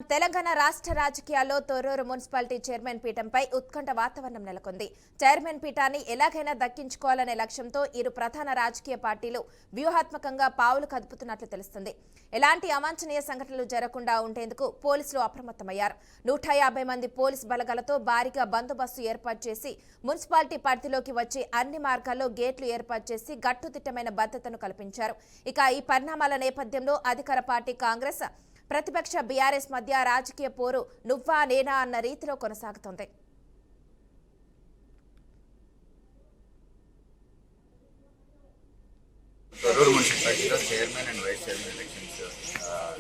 తెలంగాణ రాష్ట్ర రాజకీయాల్లో Thorrur municipality chairman పీఠంపై ఉత్కంఠ వాతావరణం నెలకొంది. చైర్మన్ పీఠాన్ని ఎలాగైనా దక్కించుకోవాలనే లక్ష్యంతో ఇరు ప్రధాన రాజకీయ పార్టీలు వ్యూహాత్మకంగా పావులు కదుపుతున్నట్లు తెలుస్తుంది. ఎలాంటి అవాంఛనీయ సంఘటనలు జరగకుండా ఉండేందుకు పోలీసులు అప్రమత్తమయ్యారు. 150 మంది పోలీసు బలగాలతో భారీగా బందోబస్తు ఏర్పాటు చేసి మున్సిపాలిటీ పరిధిలోకి వచ్చే అన్ని మార్గాల్లో గేట్లు ఏర్పాటు చేసి గట్టుదిట్టమైన భద్రతను కల్పించారు. ఇక ఈ పరిణామాల నేపథ్యంలో అధికార పార్టీ కాంగ్రెస్, ప్రతిపక్ష బీఆర్ఎస్ మధ్య రాజకీయ పోరు నువ్వా నేనా అన్న రీతిలో కొనసాగుతోంది. తొర్రూరు మున్సిపాలిటీలో chairman and vice chairman elections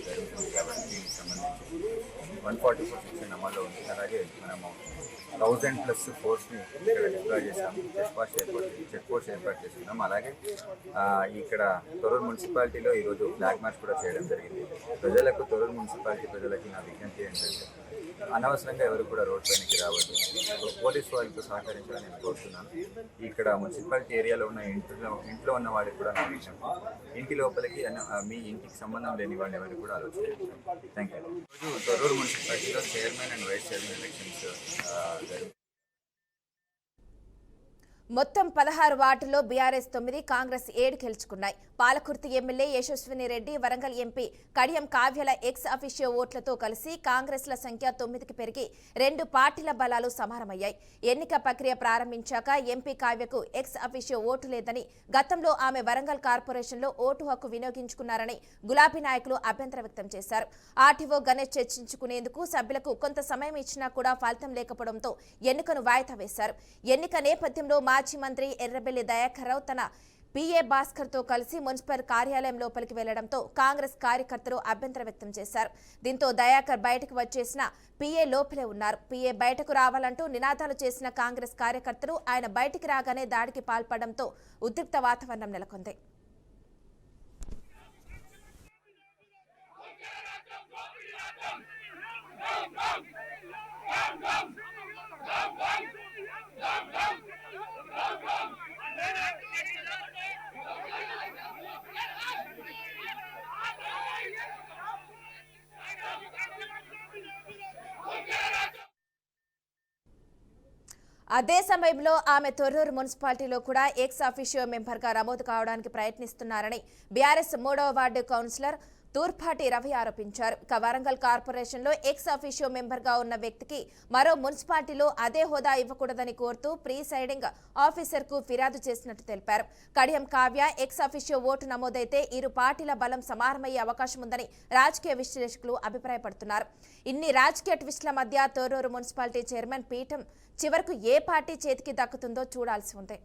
జరుగుతుంది కాబట్టి దీనికి సంబంధించి 144 సెక్షన్ అమల్లో ఉంది. అలాగే మనము 1000+ ఫోర్స్ని ఇక్కడ డిప్లాయ్ చేసాము. చెక్ పోస్ట్ ఏర్పాటు చేసుకున్నాం. అలాగే ఇక్కడ తొర్రూరు మున్సిపాలిటీలో ఈరోజు ఫ్లాగ్ మార్చ్ కూడా చేయడం జరిగింది. తొర్రూరు మున్సిపాలిటీ ప్రజలకి నా విజ్ఞప్తి ఏంటంటే అనవసరంగా ఎవరు కూడా రోడ్ పైనకి రావద్దు. పోలీసు వాళ్ళతో సహకరించాలని నేను కోరుతున్నాను. ఇక్కడ మున్సిపాలిటీ ఏరియాలో ఉన్న ఇంట్లో ఉన్న వాళ్ళకి కూడా నా విజ్ఞప్తి, ఇంటి లోపలికి మీ ఇంటికి సంబంధం లేని వాళ్ళు ఎవరు కూడా ఆలోచించారు. Thank you. ఈరోజు తొర్రూరు మున్సిపాలిటీలో chairman and vice chairman elections జరుగుతుంది. మొత్తం 16 వార్డుల్లో బీఆర్ఎస్ 9, కాంగ్రెస్ 7 గెలుచుకున్నాయి. పాలకుర్తి ఎమ్మెల్యే యశస్విని రెడ్డి, వరంగల్ ఎంపీ కడియం కావ్యల ఎక్స్ అఫీషియో ఓట్లతో కలిసి కాంగ్రెస్ల సంఖ్య 9కి పెరిగి 2 పార్టీల బలాలు సమానమయ్యాయి. ఎన్నిక ప్రక్రియ ప్రారంభించాక ఎంపీ కావ్యకు ఎక్స్ అఫీషియో ఓటు లేదని, గతంలో ఆమె వరంగల్ కార్పొరేషన్లో ఓటు హక్కు వినియోగించుకున్నారని గులాబీ నాయకులు అభ్యంతరం వ్యక్తం చేశారు. ఆర్టీఓ గణేష్ చర్చించుకునేందుకు సభ్యులకు కొంత సమయం ఇచ్చినా కూడా ఫలితం లేకపోవడంతో ఎన్నికను వాయిదా వేశారు. ఎన్నిక నేపథ్యంలో మాజీ మంత్రి ఎర్రబెల్లి దయాకర్ రావు తన పీఏ భాస్కర్ తో కలిసి మున్సిపల్ కార్యాలయం లోపలికి వెళ్లడంతో కాంగ్రెస్ కార్యకర్తలు అభ్యంతరం వ్యక్తం చేశారు. దీంతో దయాకర్ బయటకు వచ్చేసిన పీఏ లోపలే ఉన్నారు. పీఏ బయటకు రావాలంటూ నినాదాలు చేసిన కాంగ్రెస్ కార్యకర్తలు ఆయన బయటికి రాగానే దాడికి పాల్పడడంతో ఉద్రిక్త వాతావరణం నెలకొంది. అదే సమయంలో ఆమె తొర్రూరు మున్సిపాలిటీలో కూడా ఎక్స్ అఫీషియో మెంబర్గా నమోదు కావడానికి ప్రయత్నిస్తున్నారని బీఆర్ఎస్ 3వ వార్డు కౌన్సిలర్ తూర్పాటి రవి ఆరోపించారు. ఇక వరంగల్ కార్పొరేషన్లో ఎక్స్ అఫీషియో మెంబర్గా ఉన్న వ్యక్తికి మరో మున్సిపాలిటీలో అదే హోదా ఇవ్వకూడదని కోరుతూ ప్రీసైడింగ్ ఆఫీసర్కు ఫిర్యాదు చేసినట్టు తెలిపారు. Kadiyam Kavya ex officio vote నమోదైతే ఇరు పార్టీల బలం సమానమయ్యే అవకాశం ఉందని రాజకీయ విశ్లేషకులు అభిప్రాయపడుతున్నారు. ఇన్ని రాజకీయ ట్విస్టుల మధ్య తొర్రూరు మున్సిపాలిటీ చైర్మన్ పీఠం చివరకు ఏ పార్టీ చేతికి దక్కుతుందో చూడాల్సి ఉంది.